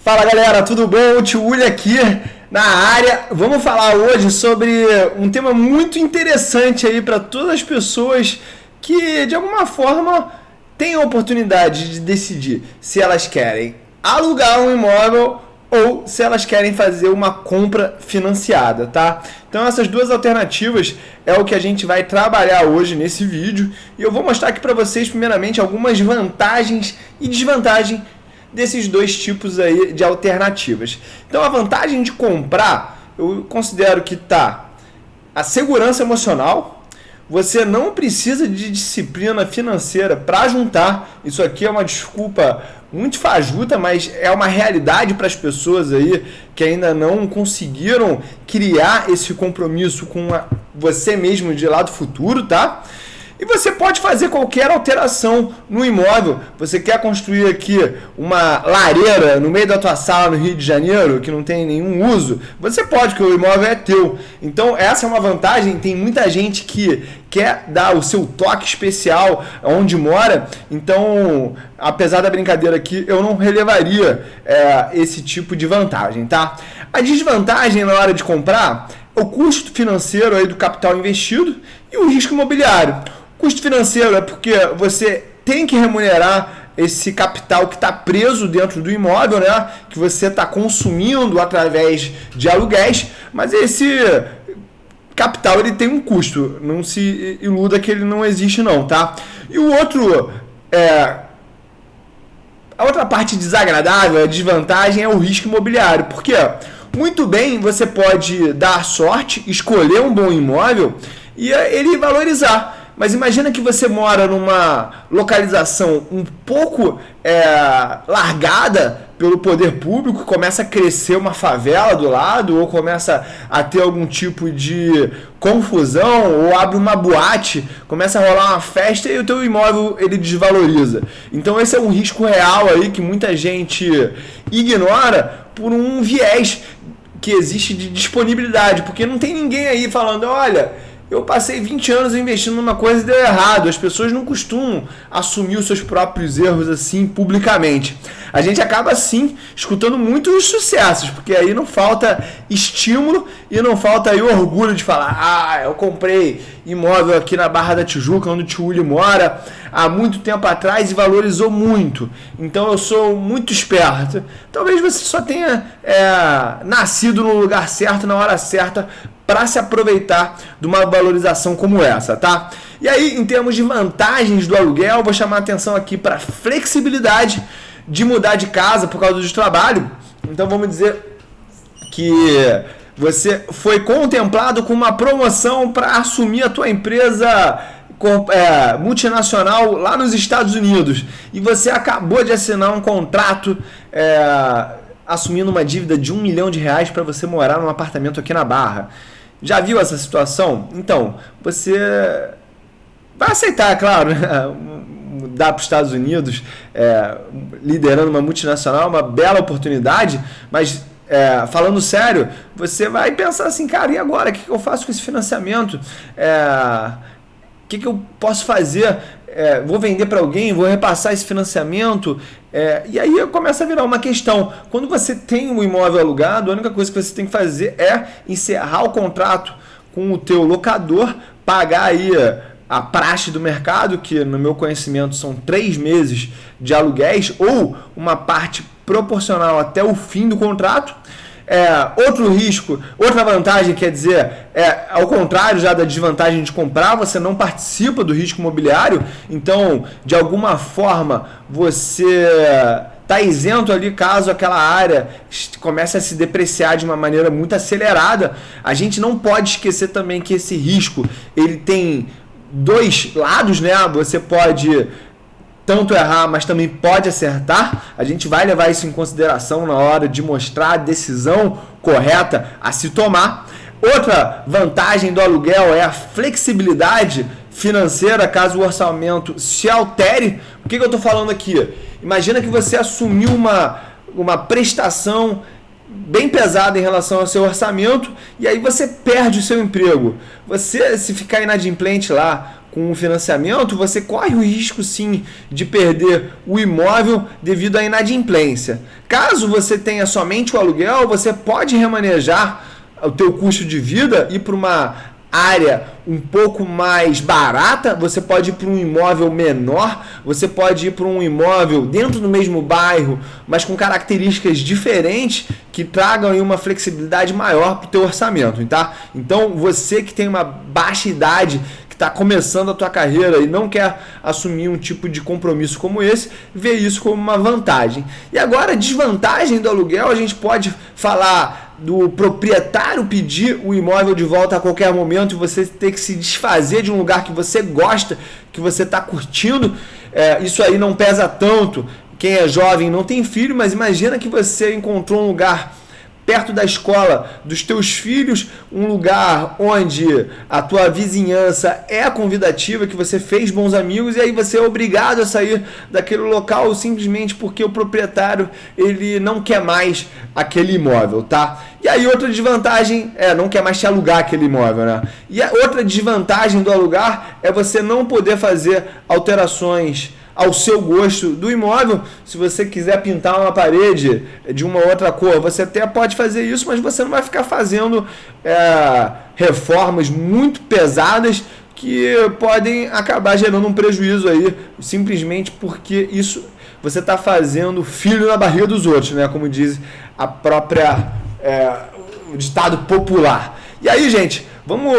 Fala galera, tudo bom? O Tio Uli aqui na área. Vamos falar hoje sobre um tema muito interessante aí para todas as pessoas que de alguma forma têm a oportunidade de decidir se elas querem alugar um imóvel ou se elas querem fazer uma compra financiada, tá? Então essas duas alternativas é o que a gente vai trabalhar hoje nesse vídeo e eu vou mostrar aqui para vocês primeiramente algumas vantagens e desvantagens desses dois tipos aí de alternativas. Então a vantagem de comprar, eu considero que tá a segurança emocional. Você não precisa de disciplina financeira para juntar. Isso aqui é uma desculpa muito fajuta, mas é uma realidade para as pessoas aí que ainda não conseguiram criar esse compromisso com você mesmo de lá do futuro, tá? E você pode fazer qualquer alteração no imóvel. Você quer construir aqui uma lareira no meio da tua sala no Rio de Janeiro, que não tem nenhum uso? Você pode, porque o imóvel é teu. Então essa é uma vantagem. Tem muita gente que quer dar o seu toque especial onde mora. Então, apesar da brincadeira aqui, eu não relevaria esse tipo de vantagem, tá? A desvantagem na hora de comprar é o custo financeiro aí do capital investido e o risco imobiliário. Custo financeiro é porque você tem que remunerar esse capital que está preso dentro do imóvel, né? Que você está consumindo através de aluguéis, mas esse capital ele tem um custo, não se iluda que ele não existe não, tá? E o outro, a outra parte desagradável, a desvantagem é o risco imobiliário, porque muito bem você pode dar sorte, escolher um bom imóvel e ele valorizar. Mas imagina que você mora numa localização um pouco largada pelo poder público, começa a crescer uma favela do lado, ou começa a ter algum tipo de confusão, ou abre uma boate, começa a rolar uma festa e o teu imóvel ele desvaloriza. Então esse é um risco real aí que muita gente ignora por um viés que existe de disponibilidade, porque não tem ninguém aí falando, olha, eu passei 20 anos investindo numa coisa e deu errado. As pessoas não costumam assumir os seus próprios erros assim publicamente. A gente acaba assim escutando muitos sucessos, porque aí não falta estímulo e não falta aí orgulho de falar: eu comprei imóvel aqui na Barra da Tijuca, onde o Tio Uli mora, há muito tempo atrás e valorizou muito. Então eu sou muito esperto. Talvez você só tenha nascido no lugar certo, na hora certa, para se aproveitar de uma valorização como essa, tá? E aí, em termos de vantagens do aluguel, vou chamar a atenção aqui para a flexibilidade de mudar de casa por causa do trabalho. Então vamos dizer que você foi contemplado com uma promoção para assumir a tua empresa multinacional lá nos Estados Unidos e você acabou de assinar um contrato assumindo uma dívida de R$1 milhão para você morar num apartamento aqui na Barra. Já viu essa situação? Então, você vai aceitar, claro, mudar para os Estados Unidos, liderando uma multinacional, uma bela oportunidade, mas falando sério, você vai pensar assim, cara, e agora? O que eu faço com esse financiamento? O que eu posso fazer? Vou vender para alguém? Vou repassar esse financiamento? E aí começa a virar uma questão. Quando você tem um imóvel alugado, a única coisa que você tem que fazer é encerrar o contrato com o teu locador, pagar aí a praxe do mercado, que no meu conhecimento são 3 meses de aluguéis, ou uma parte proporcional até o fim do contrato. Outro risco, outra vantagem, quer dizer, ao contrário já da desvantagem de comprar, você não participa do risco imobiliário, então de alguma forma você está isento ali caso aquela área comece a se depreciar de uma maneira muito acelerada. A gente não pode esquecer também que esse risco ele tem dois lados, né? Você pode tanto errar, mas também pode acertar. A gente vai levar isso em consideração na hora de mostrar a decisão correta a se tomar. Outra vantagem do aluguel é a flexibilidade financeira, caso o orçamento se altere. O que eu estou falando aqui? Imagina que você assumiu uma prestação bem pesada em relação ao seu orçamento e aí você perde o seu emprego. Você, se ficar inadimplente lá com o financiamento, você corre o risco sim de perder o imóvel devido à inadimplência. Caso você tenha somente o aluguel, você pode remanejar o teu custo de vida e ir para uma área um pouco mais barata, você pode ir para um imóvel menor, você pode ir para um imóvel dentro do mesmo bairro, mas com características diferentes que tragam aí uma flexibilidade maior para o teu orçamento, tá? Então, você que tem uma baixa idade, que está começando a tua carreira e não quer assumir um tipo de compromisso como esse, vê isso como uma vantagem. E agora, desvantagem do aluguel, a gente pode falar do proprietário pedir o imóvel de volta a qualquer momento e você ter que se desfazer de um lugar que você gosta, que você está curtindo. Isso aí não pesa tanto. Quem é jovem não tem filho, mas imagina que você encontrou um lugar perto da escola dos teus filhos, um lugar onde a tua vizinhança é convidativa, que você fez bons amigos, e aí você é obrigado a sair daquele local simplesmente porque o proprietário ele não quer mais aquele imóvel, tá? E aí outra desvantagem não quer mais te alugar aquele imóvel, né? E a outra desvantagem do alugar é você não poder fazer alterações ao seu gosto do imóvel. Se você quiser pintar uma parede de uma outra cor, você até pode fazer isso, mas você não vai ficar fazendo reformas muito pesadas que podem acabar gerando um prejuízo aí, simplesmente porque isso você está fazendo filho na barriga dos outros, né? Como diz a própria o ditado popular. E aí, gente, vamos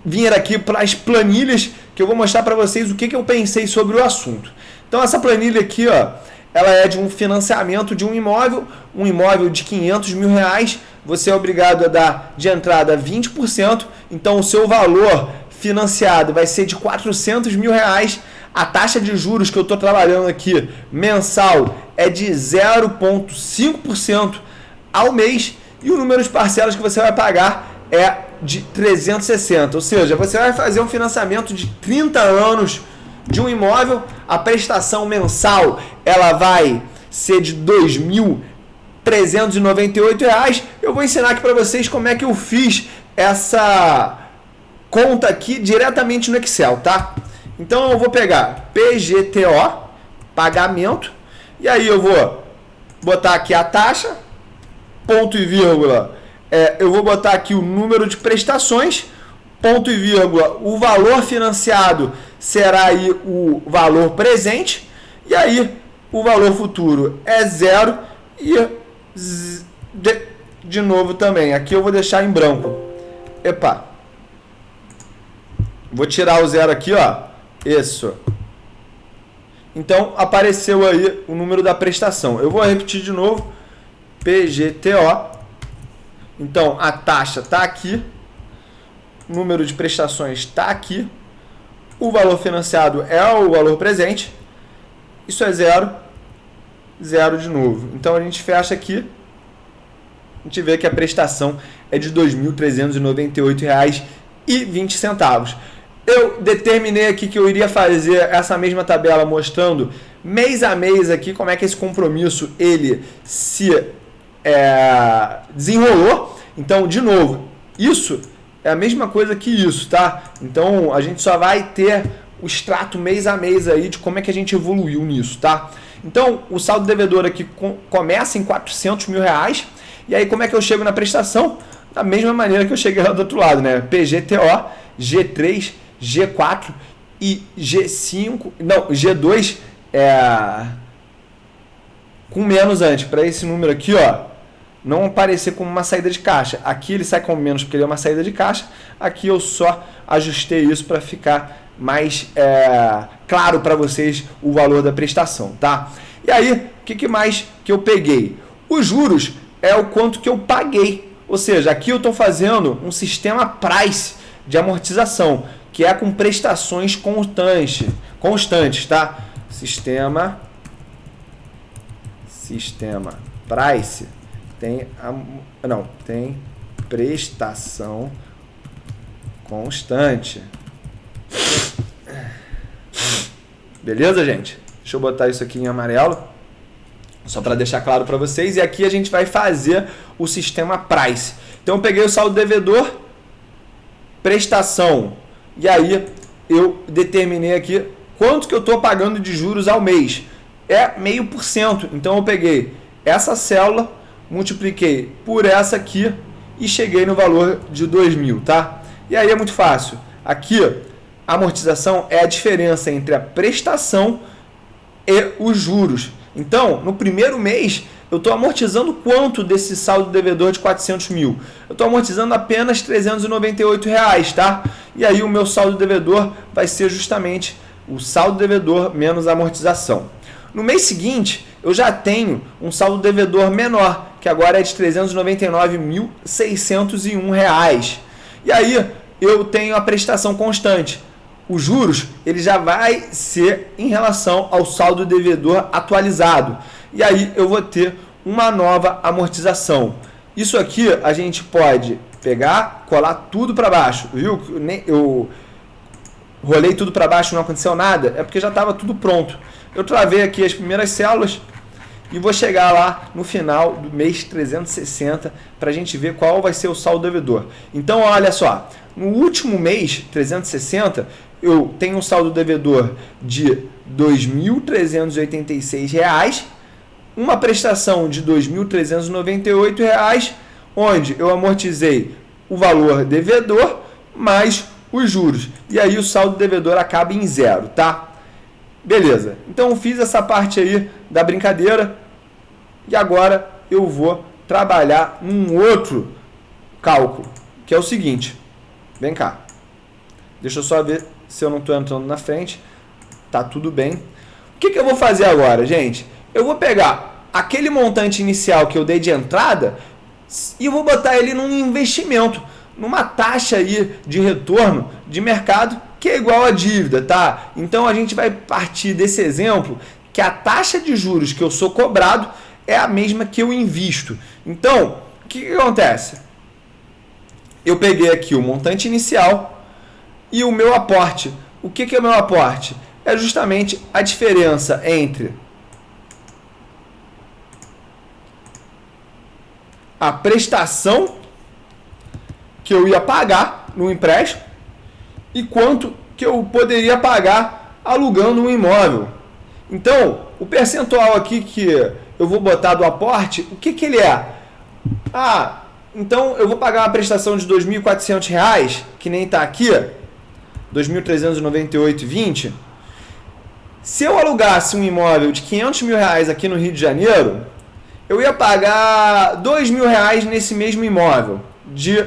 vir aqui para as planilhas que eu vou mostrar para vocês o que eu pensei sobre o assunto. Então essa planilha aqui, ó, ela é de um financiamento de um imóvel de 500 mil reais, você é obrigado a dar de entrada 20%, então o seu valor financiado vai ser de 400 mil reais, a taxa de juros que eu estou trabalhando aqui mensal é de 0,5% ao mês e o número de parcelas que você vai pagar é de 360, ou seja, você vai fazer um financiamento de 30 anos de um imóvel, a prestação mensal ela vai ser de R$ 2.398. Eu vou ensinar aqui para vocês como é que eu fiz essa conta aqui diretamente no Excel, tá? Então eu vou pegar PGTO, pagamento, e aí eu vou botar aqui a taxa, ponto e vírgula, eu vou botar aqui o número de prestações, ponto e vírgula, o valor financiado será aí o valor presente, e aí o valor futuro é 0 e de novo também, aqui eu vou deixar em branco. Epa, vou tirar o 0 aqui, ó, isso. Então apareceu aí o número da prestação. Eu vou repetir de novo, PGTO, então a taxa está aqui, o número de prestações está aqui, o valor financiado é o valor presente, isso é 0, 0 de novo. Então a gente fecha aqui, a gente vê que a prestação é de R$ 2.398,20. Eu determinei aqui que eu iria fazer essa mesma tabela mostrando mês a mês aqui como é que esse compromisso ele se desenrolou. Então, de novo, isso é a mesma coisa que isso, tá? Então, a gente só vai ter o extrato mês a mês aí de como é que a gente evoluiu nisso, tá? Então, o saldo devedor aqui começa em 400 mil reais. E aí, como é que eu chego na prestação? Da mesma maneira que eu cheguei lá do outro lado, né? PGTO, G3, G4 e G5... Não, G2 com menos antes. Para esse número aqui, ó, não aparecer como uma saída de caixa. Aqui ele sai com menos porque ele é uma saída de caixa. Aqui eu só ajustei isso para ficar mais claro para vocês o valor da prestação, tá? E aí, o que mais que eu peguei? Os juros é o quanto que eu paguei. Ou seja, aqui eu estou fazendo um sistema price de amortização, que é com prestações constantes, tá? Sistema price tem prestação constante. Beleza, gente? Deixa eu botar isso aqui em amarelo, só para deixar claro para vocês. E aqui a gente vai fazer o sistema price. Então eu peguei o saldo devedor, prestação, e aí eu determinei aqui quanto que eu estou pagando de juros ao mês. É 0,5%. Então eu peguei essa célula, multipliquei por essa aqui e cheguei no valor de 2.000, tá? E aí é muito fácil. Aqui, a amortização é a diferença entre a prestação e os juros. Então, no primeiro mês, eu estou amortizando quanto desse saldo devedor de 400 mil? Eu estou amortizando apenas R$ 398, tá? E aí o meu saldo devedor vai ser justamente o saldo devedor menos a amortização. No mês seguinte, eu já tenho um saldo devedor menor, que agora é de R$ 399.601. E aí eu tenho a prestação constante. Os juros ele já vai ser em relação ao saldo devedor atualizado. E aí eu vou ter uma nova amortização. Isso aqui a gente pode pegar, colar tudo para baixo. Viu? Eu rolei tudo para baixo e não aconteceu nada. É porque já estava tudo pronto. Eu travei aqui as primeiras células e vou chegar lá no final do mês 360 para a gente ver qual vai ser o saldo devedor. Então, olha só, no último mês, 360, eu tenho um saldo devedor de R$ 2.386, uma prestação de R$ 2.398, onde eu amortizei o valor devedor mais os juros. E aí o saldo devedor acaba em 0, tá? Beleza, então eu fiz essa parte aí da brincadeira e agora eu vou trabalhar num outro cálculo, que é o seguinte. Vem cá, deixa eu só ver se eu não estou entrando na frente. Tá tudo bem. O que eu vou fazer agora, gente? Eu vou pegar aquele montante inicial que eu dei de entrada e vou botar ele num investimento, numa taxa aí de retorno de mercado que é igual à dívida, tá? Então a gente vai partir desse exemplo que a taxa de juros que eu sou cobrado é a mesma que eu invisto. Então, o que acontece? Eu peguei aqui o montante inicial e o meu aporte. O que é o meu aporte? É justamente a diferença entre a prestação que eu ia pagar no empréstimo e quanto que eu poderia pagar alugando um imóvel. Então, o percentual aqui que eu vou botar do aporte, o que ele é? Então eu vou pagar uma prestação de R$ 2.400, que nem está aqui, R$ 2.398,20. Se eu alugasse um imóvel de R$ 500 mil aqui no Rio de Janeiro, eu ia pagar R$ 2.000 nesse mesmo imóvel de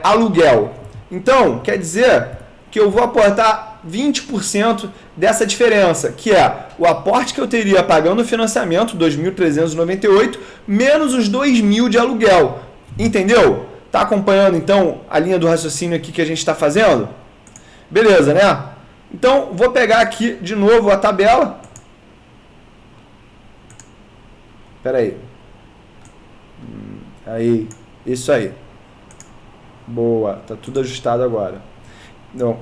aluguel. Então, quer dizer que eu vou aportar 20% dessa diferença, que é o aporte que eu teria pagando o financiamento, 2.398, menos os 2.000 de aluguel. Entendeu? Tá acompanhando, então, a linha do raciocínio aqui que a gente está fazendo? Beleza, né? Então, vou pegar aqui de novo a tabela. Espera aí. Aí, isso aí. Boa, tá tudo ajustado agora. Não,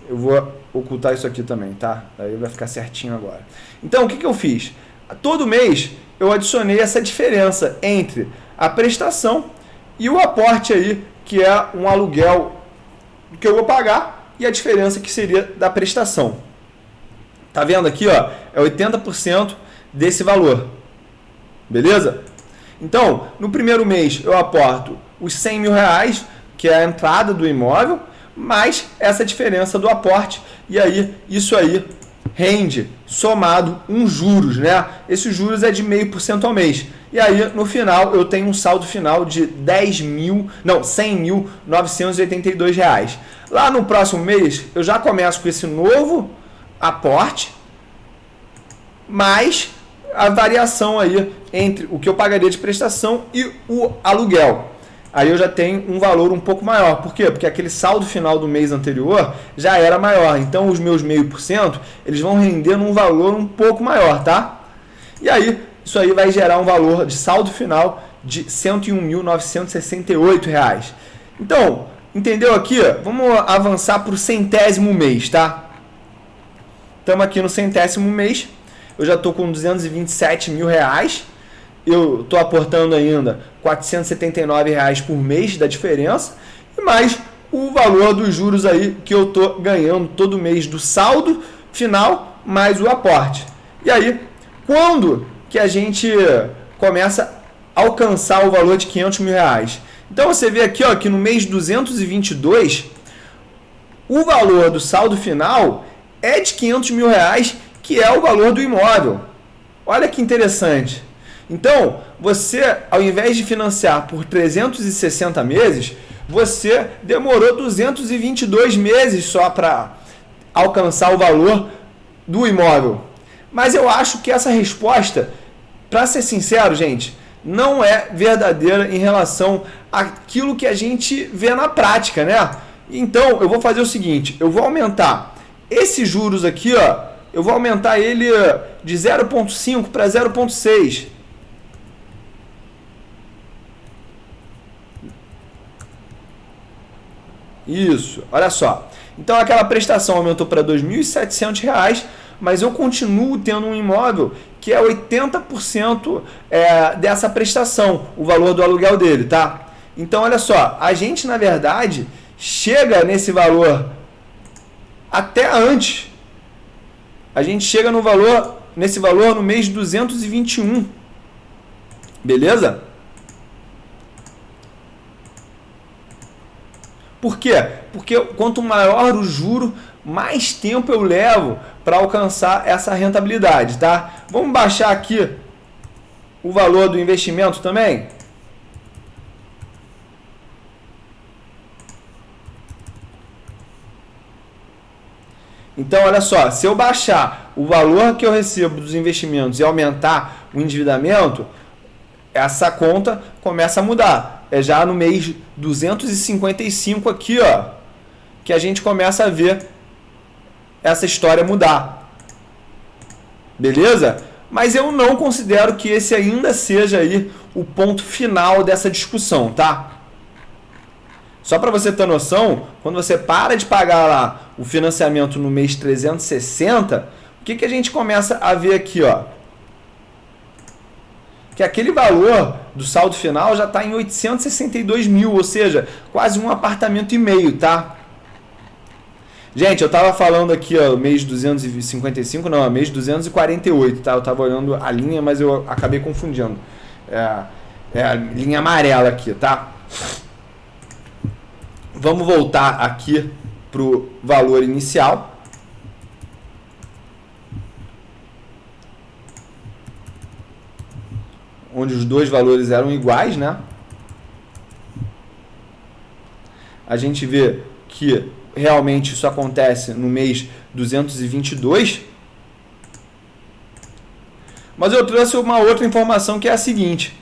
eu vou ocultar isso aqui também, tá? Aí vai ficar certinho agora. Então, o que eu fiz? Todo mês eu adicionei essa diferença entre a prestação e o aporte aí, que é um aluguel que eu vou pagar e a diferença que seria da prestação. Tá vendo aqui, ó? É 80% desse valor. Beleza? Então, no primeiro mês eu aporto os R$ 100 mil, que é a entrada do imóvel, mais essa diferença do aporte, e aí isso aí rende somado juros, né? Esses juros é de 0,5% ao mês. E aí no final eu tenho um saldo final de R$ 100.982. Lá no próximo mês eu já começo com esse novo aporte, mais a variação aí entre o que eu pagaria de prestação e o aluguel. Aí eu já tenho um valor um pouco maior. Por quê? Porque aquele saldo final do mês anterior já era maior. Então os meus 0,5% eles vão render num valor um pouco maior, tá? E aí isso aí vai gerar um valor de saldo final de R$ 101.968. Então, entendeu aqui? Vamos avançar para o 100º mês, tá? Estamos aqui no 100º mês. Eu já estou com R$ 227 mil. Eu estou aportando ainda R$ 479 por mês da diferença e mais o valor dos juros aí que eu tô ganhando todo mês do saldo final mais o aporte. E aí, quando que a gente começa a alcançar o valor de 500 mil reais? Então você vê aqui, ó, que no mês 222, o valor do saldo final é de 500 mil reais, que é o valor do imóvel. Olha que interessante. Então, você, ao invés de financiar por 360 meses, você demorou 222 meses só para alcançar o valor do imóvel. Mas eu acho que essa resposta, para ser sincero, gente, não é verdadeira em relação àquilo que a gente vê na prática, né? Então, eu vou fazer o seguinte, eu vou aumentar esses juros aqui, ó, eu vou aumentar ele de 0,5 para 0,6. Isso, olha só. Então aquela prestação aumentou para R$ 2.700, mas eu continuo tendo um imóvel que é 80% dessa prestação, o valor do aluguel dele, tá? Então olha só, a gente na verdade chega nesse valor até antes. A gente chega nesse valor no mês 221. Beleza? Por quê? Porque quanto maior o juro, mais tempo eu levo para alcançar essa rentabilidade, tá? Vamos baixar aqui o valor do investimento também? Então, olha só, se eu baixar o valor que eu recebo dos investimentos e aumentar o endividamento, essa conta começa a mudar. É já no mês 255 aqui, ó, que a gente começa a ver essa história mudar. Beleza? Mas eu não considero que esse ainda seja aí o ponto final dessa discussão, tá? Só para você ter noção, quando você para de pagar lá o financiamento no mês 360, o que a gente começa a ver aqui, ó? Que aquele valor do saldo final já está em 862 mil, ou seja, quase um apartamento e meio, tá? Gente, eu estava falando aqui, ó, mês 255, não, mês 248, tá? Eu estava olhando a linha, mas eu acabei confundindo. É a linha amarela aqui, tá? Vamos voltar aqui para o valor inicial. Onde os dois valores eram iguais, né? A gente vê que realmente isso acontece no mês 222. Mas eu trouxe uma outra informação que é a seguinte.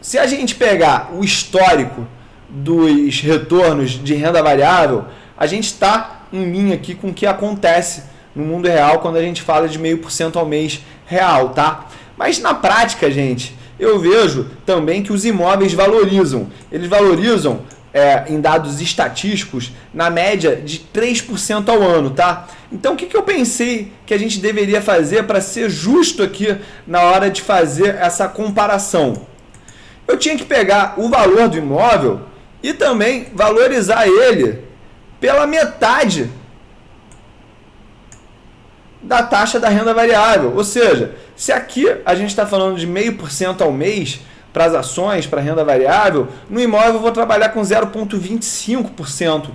Se a gente pegar o histórico dos retornos de renda variável, a gente está em linha aqui com o que acontece no mundo real quando a gente fala de 0,5% ao mês real, tá? Mas na prática, gente, eu vejo também que os imóveis valorizam. Eles valorizam, em dados estatísticos, na média de 3% ao ano, tá? Então, o que eu pensei que a gente deveria fazer para ser justo aqui na hora de fazer essa comparação? Eu tinha que pegar o valor do imóvel e também valorizar ele pela metade da taxa da renda variável. Ou seja, se aqui a gente está falando de 0,5% ao mês para as ações, para a renda variável, no imóvel eu vou trabalhar com 0,25%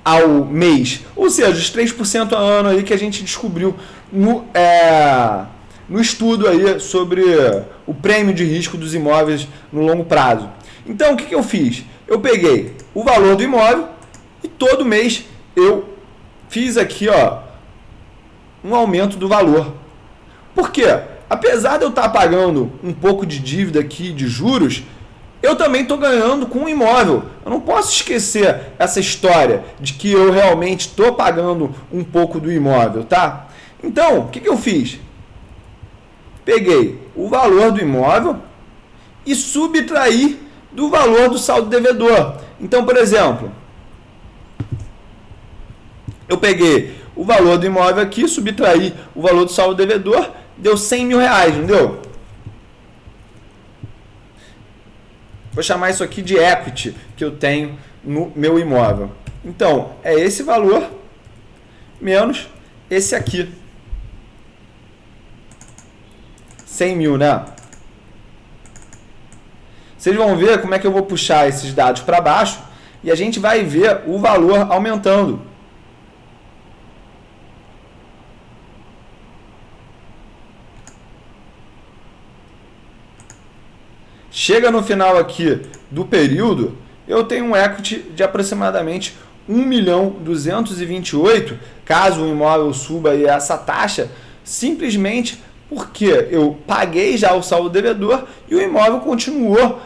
ao mês. Ou seja, os 3% ao ano aí que a gente descobriu no estudo aí sobre o prêmio de risco dos imóveis no longo prazo. Então, o que eu fiz? Eu peguei o valor do imóvel e todo mês eu fiz aqui, ó, um aumento do valor. Por quê? Apesar de eu estar pagando um pouco de dívida aqui, de juros, eu também estou ganhando com o imóvel. Eu não posso esquecer essa história de que eu realmente estou pagando um pouco do imóvel, tá? Então, o que eu fiz? Peguei o valor do imóvel e subtraí do valor do saldo devedor. Então, por exemplo, eu peguei o valor do imóvel aqui, subtraí o valor do saldo devedor, deu 100 mil reais, não deu? Vou chamar isso aqui de equity que eu tenho no meu imóvel. Então, é esse valor menos esse aqui. 100 mil, né? Vocês vão ver como é que eu vou puxar esses dados para baixo e a gente vai ver o valor aumentando. Chega no final aqui do período, eu tenho um equity de aproximadamente 1.228.000, caso o imóvel suba aí essa taxa, simplesmente porque eu paguei já o saldo devedor e o imóvel continuou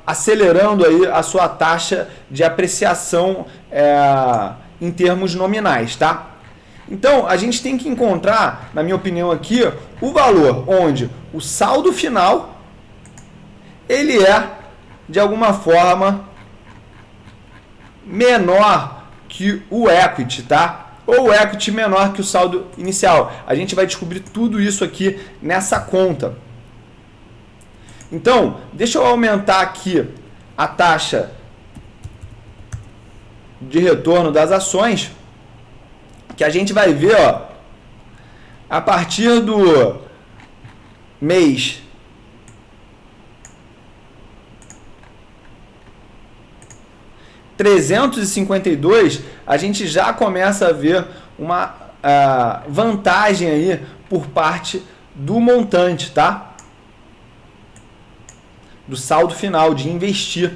acelerando aí a sua taxa de apreciação em termos nominais, tá? Então, a gente tem que encontrar, na minha opinião aqui, o valor onde o saldo final ele é, de alguma forma, menor que o equity, tá? Ou o equity menor que o saldo inicial. A gente vai descobrir tudo isso aqui nessa conta. Então, deixa eu aumentar aqui a taxa de retorno das ações, que a gente vai ver, ó, a partir do mês $352, a gente já começa a ver uma vantagem aí por parte do montante, tá? Do saldo final, de investir.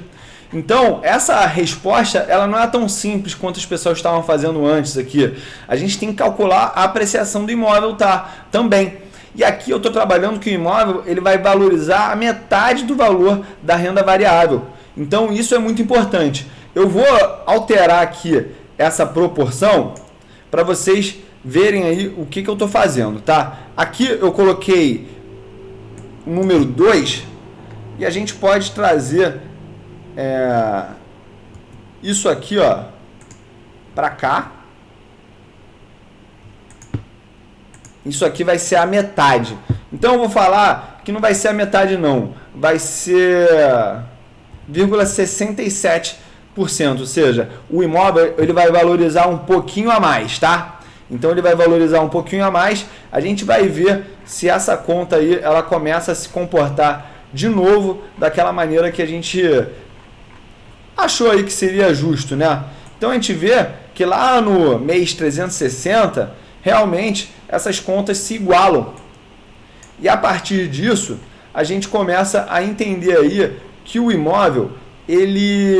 Então, essa resposta ela não é tão simples quanto as pessoas estavam fazendo antes aqui. A gente tem que calcular a apreciação do imóvel, tá? Também. E aqui eu estou trabalhando que o imóvel ele vai valorizar a metade do valor da renda variável. Então, isso é muito importante. Eu vou alterar aqui essa proporção para vocês verem aí o que eu estou fazendo, tá? Aqui eu coloquei o número 2 e a gente pode trazer isso aqui, ó, para cá. Isso aqui vai ser a metade. Então eu vou falar que não vai ser a metade não, vai ser 0,67%, ou seja, o imóvel ele vai valorizar um pouquinho a mais, tá? Então ele vai valorizar um pouquinho a mais, a gente vai ver se essa conta aí ela começa a se comportar de novo daquela maneira que a gente achou aí que seria justo, né? Então a gente vê que lá no mês 360, realmente essas contas se igualam. E a partir disso, a gente começa a entender aí que o imóvel ele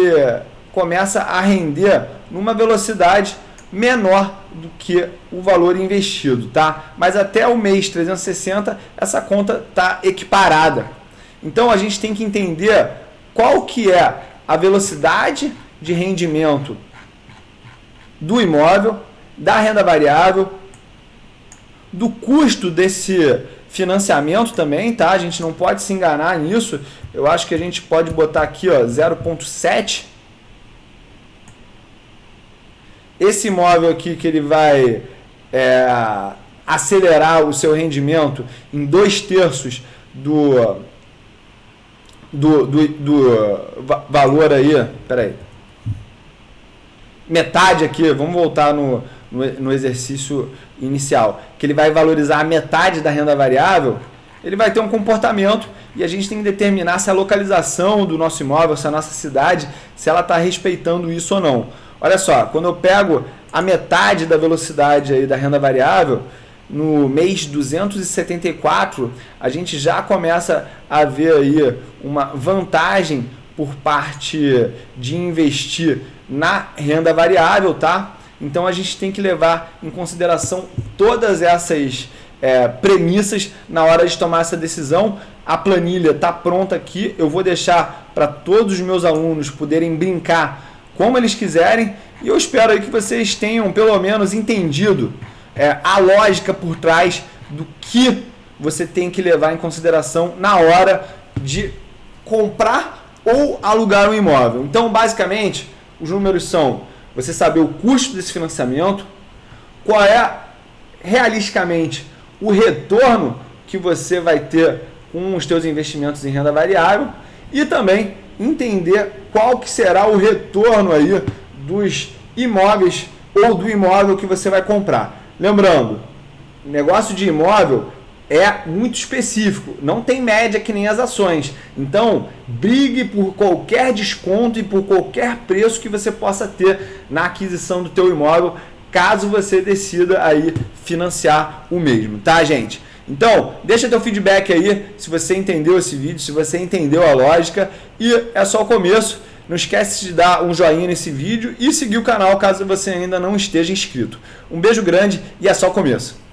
começa a render numa velocidade menor do que o valor investido, tá? Mas até o mês 360 essa conta está equiparada. Então a gente tem que entender qual que é a velocidade de rendimento do imóvel, da renda variável, do custo desse financiamento também, tá? A gente não pode se enganar nisso. Eu acho que a gente pode botar aqui, ó, 0,7. Esse imóvel aqui que ele vai acelerar o seu rendimento em 2/3 do valor aí, peraí, metade aqui, vamos voltar no exercício inicial, que ele vai valorizar a metade da renda variável, ele vai ter um comportamento e a gente tem que determinar se a localização do nosso imóvel, se a nossa cidade, se ela está respeitando isso ou não. Olha só, quando eu pego a metade da velocidade aí da renda variável, no mês 274, a gente já começa a ver aí uma vantagem por parte de investir na renda variável, tá? Então a gente tem que levar em consideração todas essas premissas na hora de tomar essa decisão. A planilha está pronta aqui, eu vou deixar para todos os meus alunos poderem brincar como eles quiserem, e eu espero aí que vocês tenham pelo menos entendido a lógica por trás do que você tem que levar em consideração na hora de comprar ou alugar um imóvel. Então, basicamente, os números são você saber o custo desse financiamento, qual é realisticamente o retorno que você vai ter com os seus investimentos em renda variável e também entender qual que será o retorno aí dos imóveis ou do imóvel que você vai comprar. Lembrando, negócio de imóvel é muito específico, não tem média que nem as ações. Então, brigue por qualquer desconto e por qualquer preço que você possa ter na aquisição do teu imóvel, caso você decida aí financiar o mesmo, tá, gente? Então, deixa teu feedback aí se você entendeu esse vídeo, se você entendeu a lógica, e é só o começo. Não esquece de dar um joinha nesse vídeo e seguir o canal caso você ainda não esteja inscrito. Um beijo grande e é só o começo.